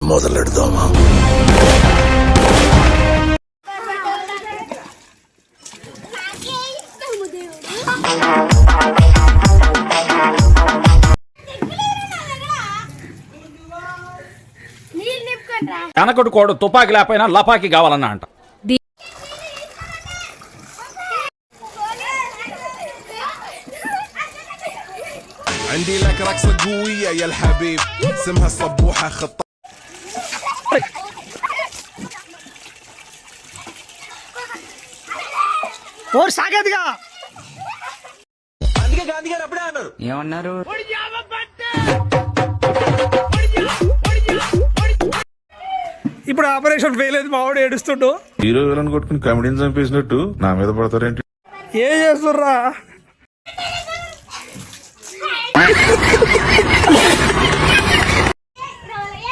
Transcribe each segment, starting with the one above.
మొదలెడదామా? కనకడు code తుపాకి లేకపోయినా లపాకి కావాలన్నా అంట. عندي لك رقصة قوية يا الحبيب اسمها الصبوحة خطة. ఓర్ సాగేదిగా అందుకే గాంధీ గారు అప్పుడే అన్నారు. ఏమన్నారు? ఇప్పుడు ఆపరేషన్ ఫెయిల్ అయింది మావాడు ఏడుస్తుండు. హీరో విలన్ కొట్టుకుని కమెడీని చంపేసినట్టు నా మీద పడతారేంటి? ఏం చేస్తుర్రా?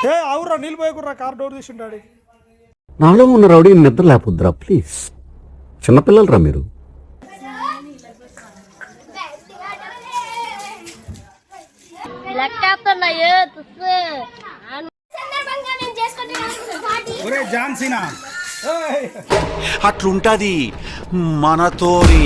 ఏ అవురా నీళ్ళు పోయకుర్రా, కార్ డోర్ తీసుంటాడు. నాలో ఉన్న రౌడీ నిద్ర లేపుద్రా ప్లీజ్. చిన్నపిల్లలరా మీరు. అట్లుంటది మనతోని.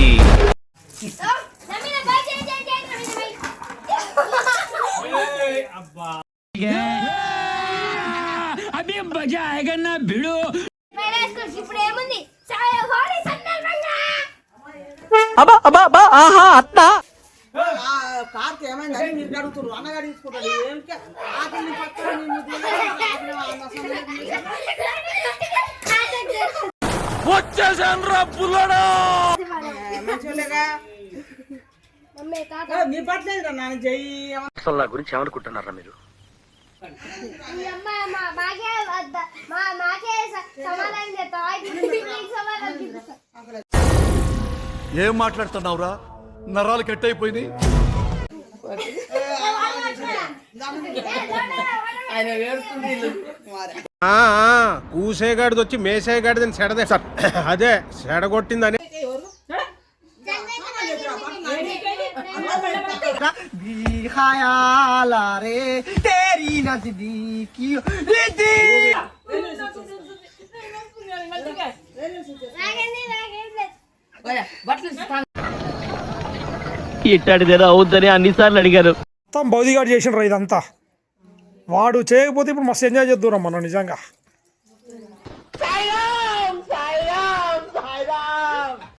వచ్చేసాను రా పుల్లడా. అసలు నా గురించి ఏమనుకుంటున్నారా మీరు? ఏం మాట్లాడుతున్నావురా? నరాలు కట్ అయిపోయింది. కూసేగాడిది వచ్చి మేసేగాడిదని సెడదే సార్, అదే సెడగొట్టిందని. ఇట్టాడిదేదో అవుద్దని అన్నిసార్లు అడిగారు. మొత్తం బౌదిగాడు చేసిండ్రా ఇదంతా. వాడు చేయకపోతే ఇప్పుడు మస్తు ఎంజాయ్ చేద్దాం మనం నిజంగా.